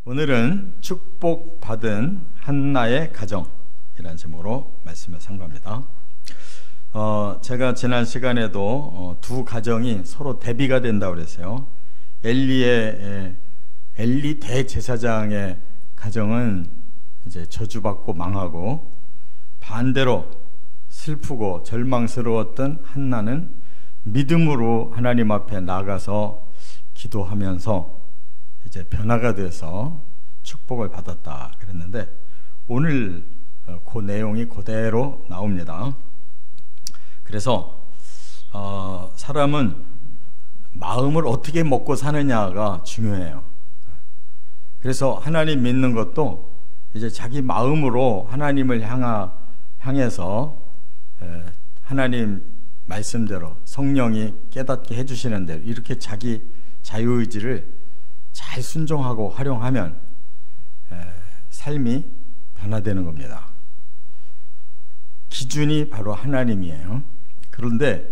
오늘은 축복받은 한나의 가정이라는 제목으로 말씀을 선고합니다. 제가 지난 시간에도 두 가정이 서로 대비가 된다고 그랬어요. 엘리 대제사장의 가정은 이제 저주받고 망하고, 반대로 슬프고 절망스러웠던 한나는 믿음으로 하나님 앞에 나가서 기도하면서 이제 변화가 돼서 축복을 받았다 그랬는데, 오늘 그 내용이 그대로 나옵니다. 그래서 사람은 마음을 어떻게 먹고 사느냐가 중요해요. 그래서 하나님 믿는 것도 이제 자기 마음으로 하나님을 향해서 하나님 말씀대로 성령이 깨닫게 해주시는 대로 이렇게 자기 자유의지를 잘 순종하고 활용하면 삶이 변화되는 겁니다. 기준이 바로 하나님이에요. 그런데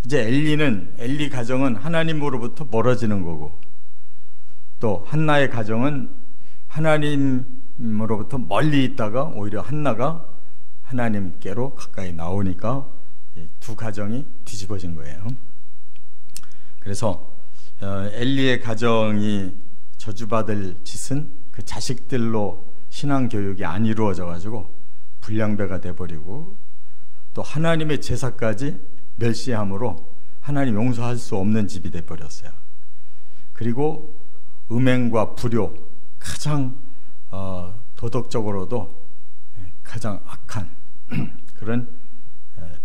이제 엘리 가정은 하나님으로부터 멀어지는 거고, 또 한나의 가정은 하나님으로부터 멀리 있다가 오히려 한나가 하나님께로 가까이 나오니까 두 가정이 뒤집어진 거예요. 그래서 엘리의 가정이 저주받을 짓은 그 자식들로 신앙교육이 안 이루어져 가지고 불량배가 돼버리고, 또 하나님의 제사까지 멸시함으로 하나님 용서할 수 없는 집이 돼버렸어요. 그리고 음행과 불효, 가장 도덕적으로도 가장 악한 그런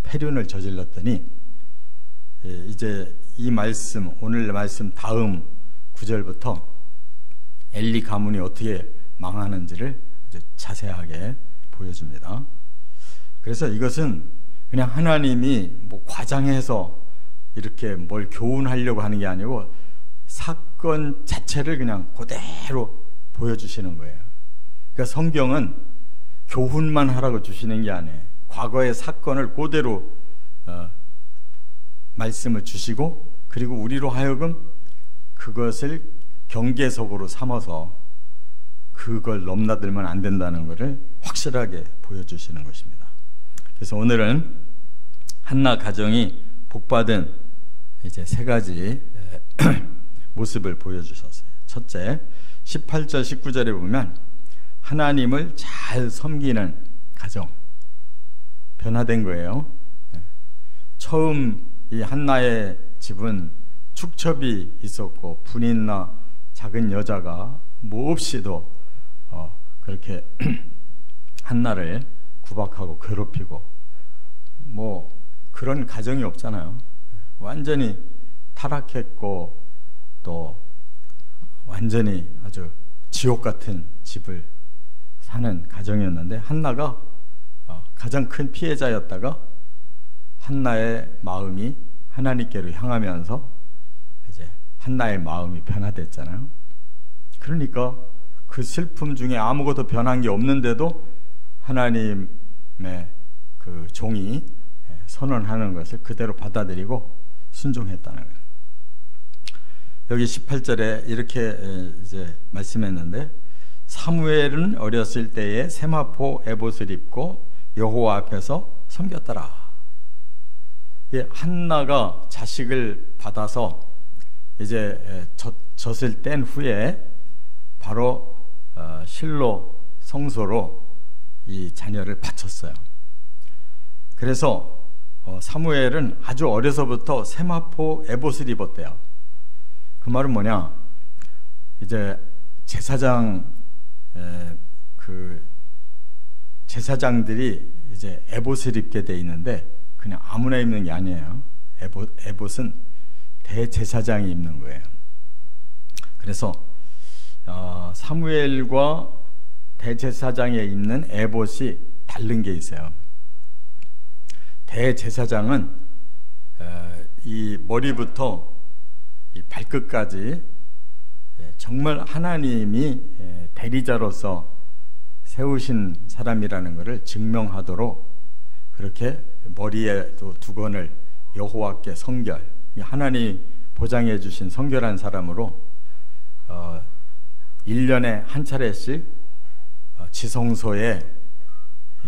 폐륜을 저질렀더니, 이제 이 말씀, 오늘 말씀 다음 9절부터 엘리 가문이 어떻게 망하는지를 아주 자세하게 보여줍니다. 그래서 이것은 그냥 하나님이 뭐 과장해서 이렇게 뭘 교훈하려고 하는 게 아니고 사건 자체를 그냥 그대로 보여주시는 거예요. 그러니까 성경은 교훈만 하라고 주시는 게 아니에요. 과거의 사건을 그대로 말씀을 주시고, 그리고 우리로 하여금 그것을 경계석으로 삼아서 그걸 넘나들면 안 된다는 것을 확실하게 보여주시는 것입니다. 그래서 오늘은 한나 가정이 복받은 이제 세 가지 모습을 보여주셨어요. 첫째, 18절 19절에 보면 하나님을 잘 섬기는 가정, 변화된 거예요. 처음 이 한나의 집은 축첩이 있었고 분이나 작은 여자가 몹시도 그렇게 한나를 구박하고 괴롭히고, 뭐 그런 가정이 없잖아요. 완전히 타락했고 또 완전히 아주 지옥 같은 집을 사는 가정이었는데, 한나가 가장 큰 피해자였다가 한나의 마음이 하나님께로 향하면서 이제 한나의 마음이 변화됐잖아요. 그러니까 그 슬픔 중에 아무것도 변한 게 없는데도 하나님의 그 종이 선언하는 것을 그대로 받아들이고 순종했다는 거예요. 여기 18절에 이렇게 이제 말씀했는데, 사무엘은 어렸을 때에 세마포 에봇을 입고 여호와 앞에서 섬겼더라. 한나가 자식을 받아서 이제 젖을 뗀 후에 바로 실로 성소로 이 자녀를 바쳤어요. 그래서 사무엘은 아주 어려서부터 세마포 에봇을 입었대요. 그 말은 뭐냐? 이제 제사장들이 이제 에봇을 입게 돼 있는데 그냥 아무나 입는 게 아니에요. 에봇은 대제사장이 입는 거예요. 그래서 사무엘과 대제사장에 입는 에봇이 다른 게 있어요. 대제사장은 이 머리부터 이 발끝까지 정말 하나님이 대리자로서 세우신 사람이라는 것을 증명하도록 그렇게 머리에도 두건을 여호와께 성결, 하나님 보장해 주신 성결한 사람으로 1년에 한 차례씩 지성소에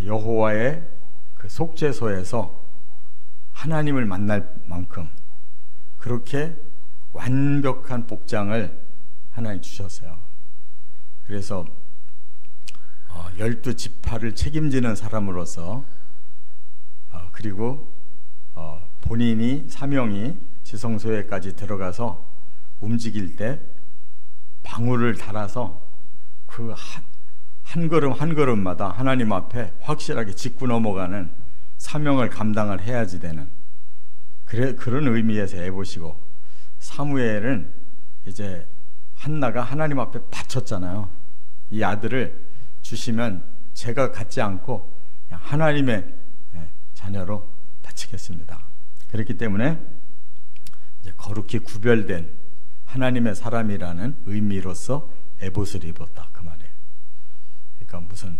여호와의 그 속죄소에서 하나님을 만날 만큼 그렇게 완벽한 복장을 하나님 주셨어요. 그래서 12지파를 책임지는 사람으로서 그리고 본인이 사명이 지성소에까지 들어가서 움직일 때 방울을 달아서 그 한 걸음 한 걸음마다 하나님 앞에 확실하게 짚고 넘어가는 사명을 감당을 해야지 되는 그런 의미에서 에봇이고, 사무엘은 이제 한나가 하나님 앞에 바쳤잖아요. 이 아들을 주시면 제가 갖지 않고 그냥 하나님의 자녀로 바치겠습니다. 그렇기 때문에 이제 거룩히 구별된 하나님의 사람이라는 의미로서 에봇을 입었다, 그 말이에요. 그러니까 무슨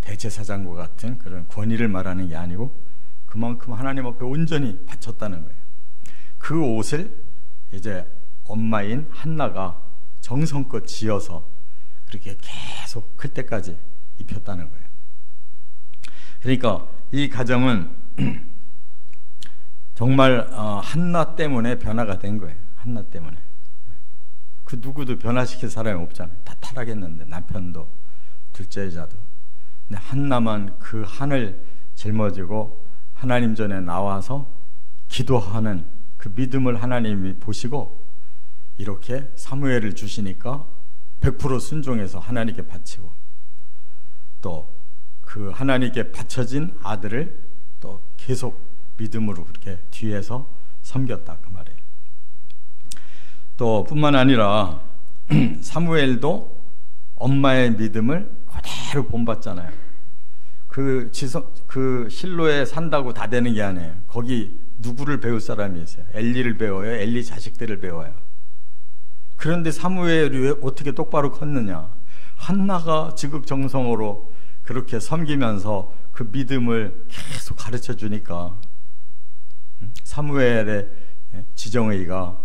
대제사장과 같은 그런 권위를 말하는 게 아니고 그만큼 하나님 앞에 온전히 바쳤다는 거예요. 그 옷을 이제 엄마인 한나가 정성껏 지어서 그렇게 계속 클 때까지 입혔다는 거예요. 그러니까 이 가정은 정말 한나 때문에 변화가 된 거예요. 한나 때문에. 그 누구도 변화시킬 사람이 없잖아요. 다 타락했는데, 남편도 둘째 여자도. 근데 한나만 그 한을 짊어지고 하나님 전에 나와서 기도하는 그 믿음을 하나님이 보시고 이렇게 사무엘을 주시니까 100% 순종해서 하나님께 바치고, 또 그 하나님께 바쳐진 아들을 또 계속 믿음으로 그렇게 뒤에서 섬겼다, 그 말이에요. 또 뿐만 아니라 사무엘도 엄마의 믿음을 그대로 본받잖아요. 그 실로에 산다고 다 되는 게 아니에요. 거기 누구를 배울 사람이 있어요? 엘리를 배워요? 엘리 자식들을 배워요? 그런데 사무엘이 왜 어떻게 똑바로 컸느냐? 한나가 지극정성으로 그렇게 섬기면서 그 믿음을 계속 가르쳐 주니까 사무엘의 지정의가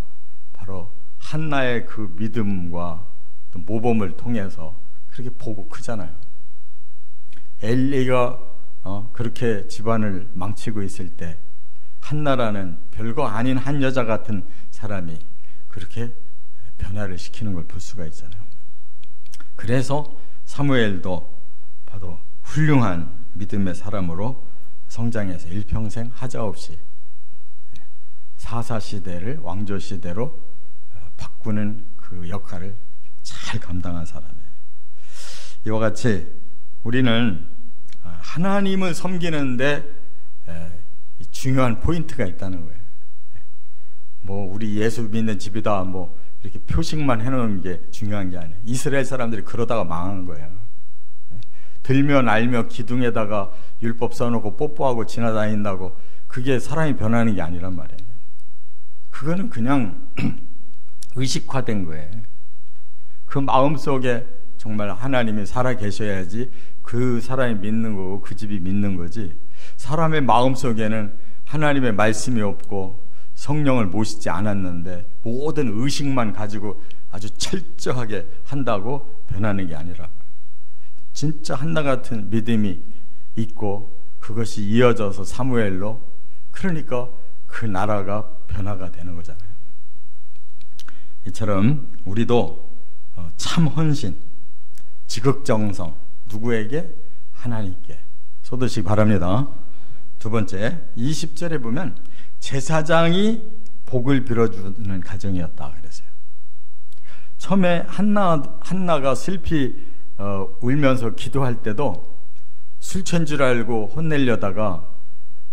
바로 한나의 그 믿음과 또 모범을 통해서 그렇게 보고 크잖아요. 엘리가 그렇게 집안을 망치고 있을 때 한나라는 별거 아닌 한 여자 같은 사람이 그렇게 변화를 시키는 걸 볼 수가 있잖아요. 그래서 사무엘도 바로 훌륭한 믿음의 사람으로 성장해서 일평생 하자없이 사사시대를 왕조시대로 바꾸는 그 역할을 잘 감당한 사람이에요. 이와 같이 우리는 하나님을 섬기는데 중요한 포인트가 있다는 거예요. 뭐 우리 예수 믿는 집이다 뭐 이렇게 표식만 해놓은 게 중요한 게 아니에요. 이스라엘 사람들이 그러다가 망한 거예요. 들며 알며 기둥에다가 율법 써놓고 뽀뽀하고 지나다닌다고 그게 사람이 변하는 게 아니란 말이에요. 그거는 그냥 의식화된 거예요. 그 마음속에 정말 하나님이 살아 계셔야지 그 사람이 믿는 거고 그 집이 믿는 거지, 사람의 마음속에는 하나님의 말씀이 없고 성령을 모시지 않았는데 모든 의식만 가지고 아주 철저하게 한다고 변하는 게 아니라, 진짜 한나 같은 믿음이 있고 그것이 이어져서 사무엘로, 그러니까 그 나라가 변화가 되는 거잖아요. 이처럼 우리도 참 헌신, 지극정성, 누구에게? 하나님께 쏟으시기 바랍니다. 두 번째, 20절에 보면 제사장이 복을 빌어주는 가정이었다 그랬어요. 처음에 한나가 슬피 울면서 기도할 때도 술 취한 줄 알고 혼내려다가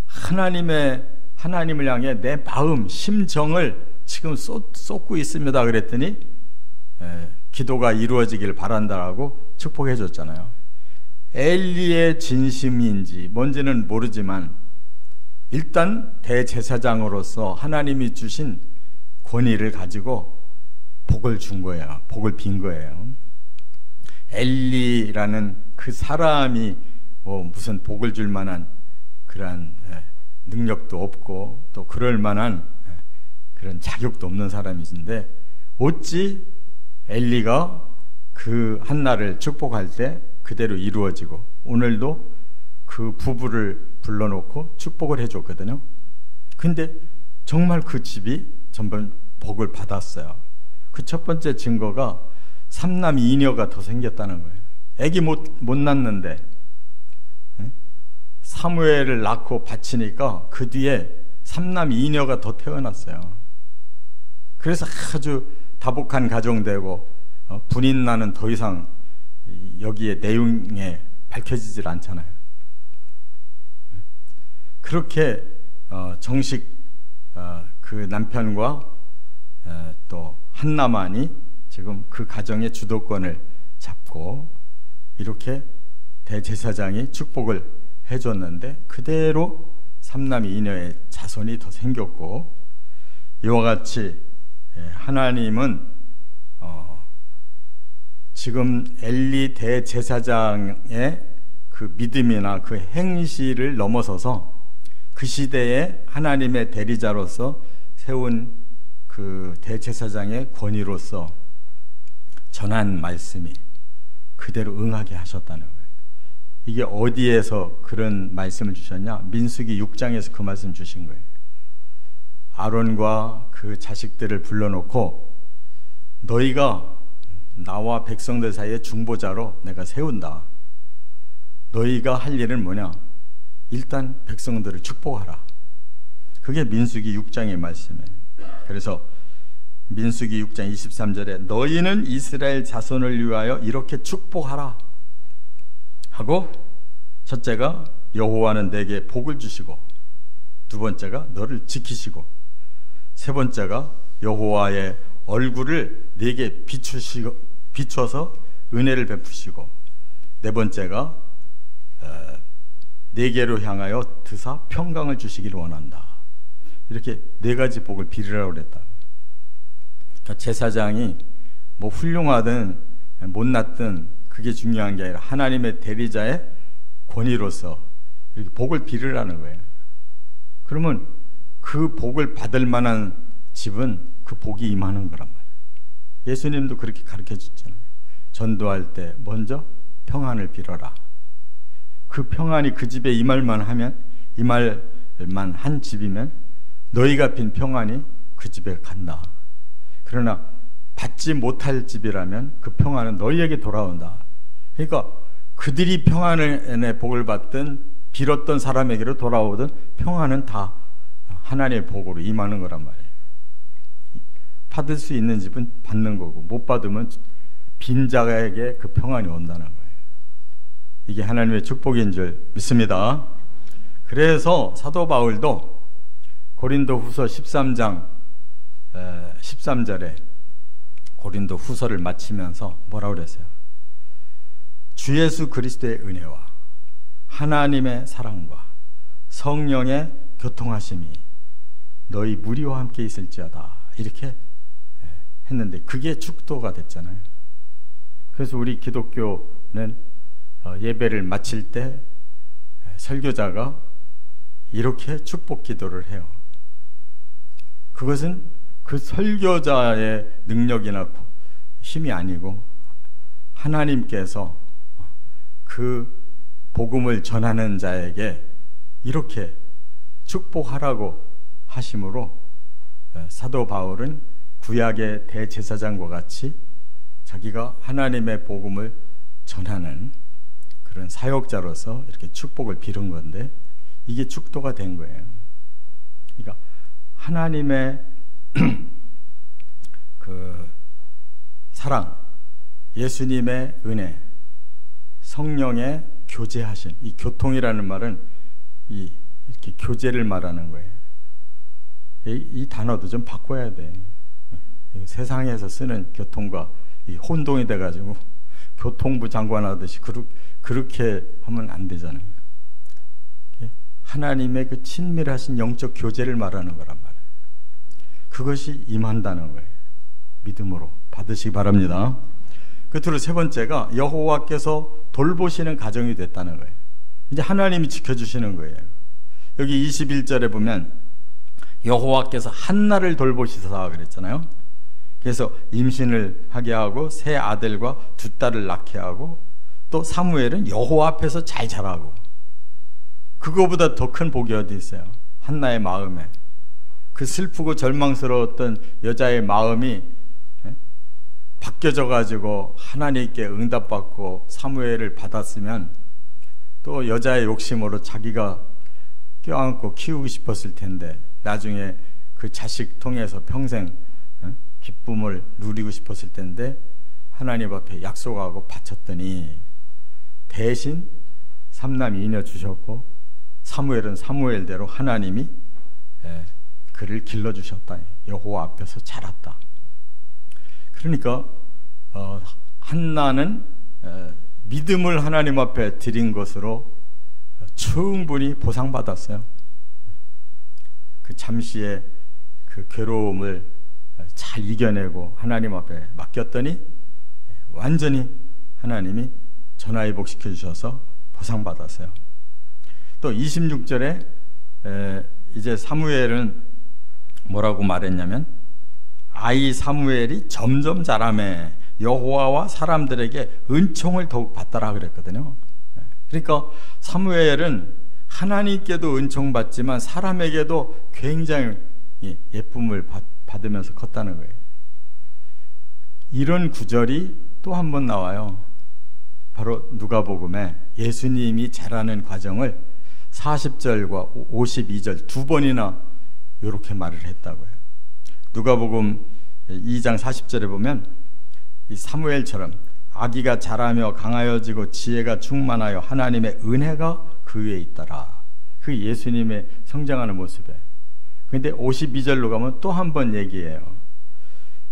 하나님을 향해 내 마음, 심정을 지금 쏟고 있습니다 그랬더니 기도가 이루어지길 바란다라고 축복해 줬잖아요. 엘리의 진심인지 뭔지는 모르지만 일단 대제사장으로서 하나님이 주신 권위를 가지고 복을 준 거예요. 복을 빈 거예요. 엘리라는 그 사람이 뭐 무슨 복을 줄 만한 그런 능력도 없고 또 그럴 만한 그런 자격도 없는 사람이신데 어찌 엘리가 그 한나를 축복할 때 그대로 이루어지고, 오늘도 그 부부를 불러놓고 축복을 해줬거든요. 근데 정말 그 집이 전부 복을 받았어요. 그 첫 번째 증거가 삼남 이녀가 더 생겼다는 거예요. 애기 못 낳는데 사무엘을 낳고 바치니까 그 뒤에 삼남 이녀가 더 태어났어요. 그래서 아주 다복한 가정 되고, 분인난은 더 이상 여기에 내용에 밝혀지질 않잖아요. 그렇게 정식 그 남편과 또 한나만이 지금 그 가정의 주도권을 잡고 이렇게 대제사장이 축복을 해줬는데, 그대로 삼남 이녀의 자손이 더 생겼고, 이와 같이 하나님은 지금 엘리 대제사장의 그 믿음이나 그 행실을 넘어서서 그 시대에 하나님의 대리자로서 세운 그 대제사장의 권위로서 전한 말씀이 그대로 응하게 하셨다는 거예요. 이게 어디에서 그런 말씀을 주셨냐? 민수기 6장에서 그 말씀 주신 거예요. 아론과 그 자식들을 불러놓고 너희가 나와 백성들 사이에 중보자로 내가 세운다. 너희가 할 일은 뭐냐? 일단 백성들을 축복하라. 그게 민수기 6장의 말씀이에요. 그래서 민수기 6장 23절에 너희는 이스라엘 자손을 위하여 이렇게 축복하라 하고, 첫째가 여호와는 내게 복을 주시고, 두 번째가 너를 지키시고, 세 번째가 여호와의 얼굴을 내게 비춰서 은혜를 베푸시고, 네 번째가 내게로 향하여 드사 평강을 주시기를 원한다. 이렇게 네 가지 복을 빌으라고 그랬다. 그러니까 제사장이 뭐 훌륭하든 못났든 그게 중요한 게 아니라 하나님의 대리자의 권위로서 이렇게 복을 빌으라는 거예요. 그러면 그 복을 받을 만한 집은 그 복이 임하는 거란 말이에요. 예수님도 그렇게 가르쳐 줬잖아요. 전도할 때 먼저 평안을 빌어라. 그 평안이 그 집에 임할만 한 집이면 너희가 빈 평안이 그 집에 간다. 그러나 받지 못할 집이라면 그 평안은 너희에게 돌아온다. 그러니까 그들이 평안의 복을 받든 빌었던 사람에게로 돌아오든 평안은 다 하나님의 복으로 임하는 거란 말이에요. 받을 수 있는 집은 받는 거고, 못 받으면 빈자에게 그 평안이 온다는 거예요. 이게 하나님의 축복인 줄 믿습니다. 그래서 사도 바울도 고린도 후서 13장 13절에 고린도 후서를 마치면서 뭐라고 그랬어요? 주 예수 그리스도의 은혜와 하나님의 사랑과 성령의 교통하심이 너희 무리와 함께 있을지어다. 이렇게 했는데 그게 축도가 됐잖아요. 그래서 우리 기독교는 예배를 마칠 때 설교자가 이렇게 축복 기도를 해요. 그것은 그 설교자의 능력이나 힘이 아니고 하나님께서 그 복음을 전하는 자에게 이렇게 축복하라고 하심으로 사도 바울은 구약의 대제사장과 같이 자기가 하나님의 복음을 전하는 그런 사역자로서 이렇게 축복을 빌은 건데 이게 축도가 된 거예요. 그러니까 하나님의 그 사랑, 예수님의 은혜, 성령의 교제하심, 이 교통이라는 말은 이렇게 교제를 말하는 거예요. 이 단어도 좀 바꿔야 돼. 세상에서 쓰는 교통과 혼동이 돼가지고 교통부 장관 하듯이 그렇게 하면 안 되잖아요. 하나님의 그 친밀하신 영적 교제를 말하는 거란 말이에요. 그것이 임한다는 거예요. 믿음으로 받으시기 바랍니다. 끝으로 세 번째가 여호와께서 돌보시는 가정이 됐다는 거예요. 이제 하나님이 지켜주시는 거예요. 여기 21절에 보면 여호와께서 한나를 돌보시사 그랬잖아요. 그래서 임신을 하게 하고 세 아들과 두 딸을 낳게 하고, 또 사무엘은 여호와 앞에서 잘 자라고. 그거보다 더 큰 복이 어디 있어요? 한나의 마음에 그 슬프고 절망스러웠던 여자의 마음이 바뀌어져 가지고 하나님께 응답받고 사무엘을 받았으면, 또 여자의 욕심으로 자기가 껴안고 키우고 싶었을 텐데 나중에 그 자식 통해서 평생 기쁨을 누리고 싶었을 텐데 하나님 앞에 약속하고 바쳤더니 대신 삼남 이녀 주셨고, 사무엘은 사무엘대로 하나님이 그를 길러주셨다. 여호와 앞에서 자랐다. 그러니까 한나는 믿음을 하나님 앞에 드린 것으로 충분히 보상받았어요. 그 잠시의 그 괴로움을 잘 이겨내고 하나님 앞에 맡겼더니 완전히 하나님이 전화위복 시켜주셔서 보상받았어요. 또 26절에 이제 사무엘은 뭐라고 말했냐면, 아이 사무엘이 점점 자라매 여호와와 사람들에게 은총을 더욱 받더라 그랬거든요. 그러니까 사무엘은 하나님께도 은총받지만 사람에게도 굉장히 예쁨을 받으면서 컸다는 거예요. 이런 구절이 또 한 번 나와요. 바로 누가복음에 예수님이 자라는 과정을 40절과 52절 두 번이나 이렇게 말을 했다고요. 누가복음 2장 40절에 보면 이 사무엘처럼 아기가 자라며 강하여지고 지혜가 충만하여 하나님의 은혜가 그 위에 있더라. 그 예수님의 성장하는 모습에. 근데 52절로 가면 또 한 번 얘기해요.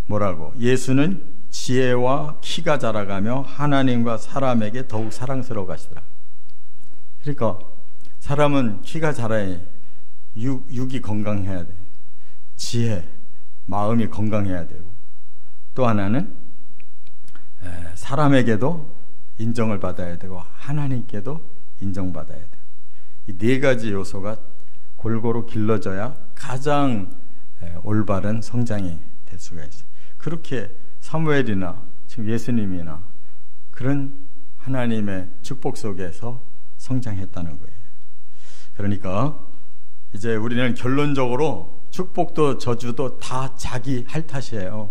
뭐라고? 예수는 지혜와 키가 자라가며 하나님과 사람에게 더욱 사랑스러워 가시더라. 그러니까 사람은 키가 자라야 육이 건강해야 돼. 지혜, 마음이 건강해야 되고, 또 하나는 사람에게도 인정을 받아야 되고 하나님께도 인정받아야 돼요. 이 네 가지 요소가 골고루 길러져야 가장 올바른 성장이 될 수가 있어요. 그렇게 사무엘이나 지금 예수님이나 그런 하나님의 축복 속에서 성장했다는 거예요. 그러니까 이제 우리는 결론적으로 축복도 저주도 다 자기 할 탓이에요.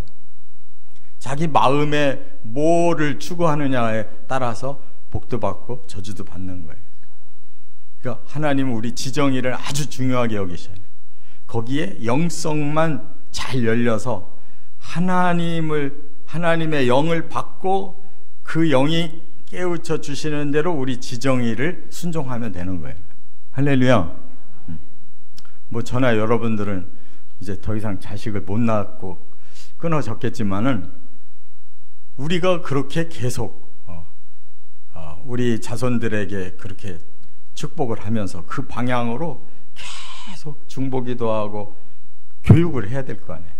자기 마음에 뭐를 추구하느냐에 따라서 복도 받고 저주도 받는 거예요. 그러니까 하나님은 우리 지정의를 아주 중요하게 여기셔요. 거기에 영성만 잘 열려서 하나님의 영을 받고 그 영이 깨우쳐 주시는 대로 우리 지정의를 순종하면 되는 거예요. 할렐루야. 뭐 저나 여러분들은 이제 더 이상 자식을 못 낳고 끊어졌겠지만은 우리가 그렇게 계속 우리 자손들에게 그렇게 축복을 하면서 그 방향으로 계속 중보기도 하고 교육을 해야 될 거 아니에요.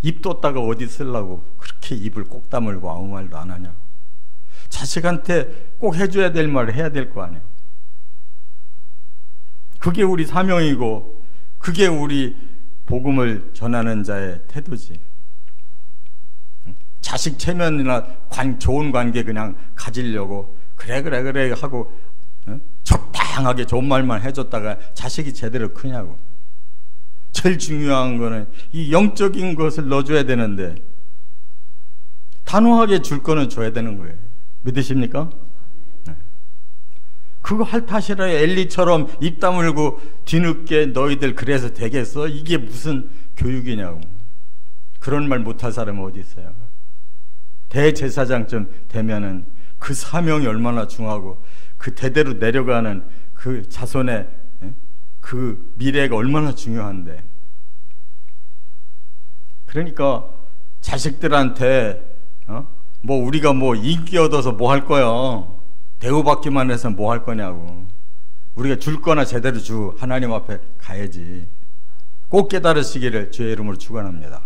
입 뒀다가 어디 쓰려고 그렇게 입을 꼭 다물고 아무 말도 안 하냐고. 자식한테 꼭 해줘야 될 말을 해야 될 거 아니에요. 그게 우리 사명이고 그게 우리 복음을 전하는 자의 태도지. 자식 체면이나 좋은 관계 그냥 가지려고 그래 하고 적당하게 좋은 말만 해줬다가 자식이 제대로 크냐고. 제일 중요한 거는 이 영적인 것을 넣어줘야 되는데 단호하게 줄 거는 줘야 되는 거예요. 믿으십니까? 네. 그거 할 탓이라. 엘리처럼 입 다물고 뒤늦게 너희들 그래서 되겠어? 이게 무슨 교육이냐고. 그런 말 못할 사람은 어디 있어요? 대제사장쯤 되면은 그 사명이 얼마나 중하고 그 대대로 내려가는 그 자손의 그 미래가 얼마나 중요한데. 그러니까 자식들한테 뭐 우리가 뭐 인기 얻어서 뭐 할 거야, 대우받기만 해서 뭐 할 거냐고. 우리가 줄 거나 제대로 하나님 앞에 가야지. 꼭 깨달으시기를 주의 이름으로 축원합니다.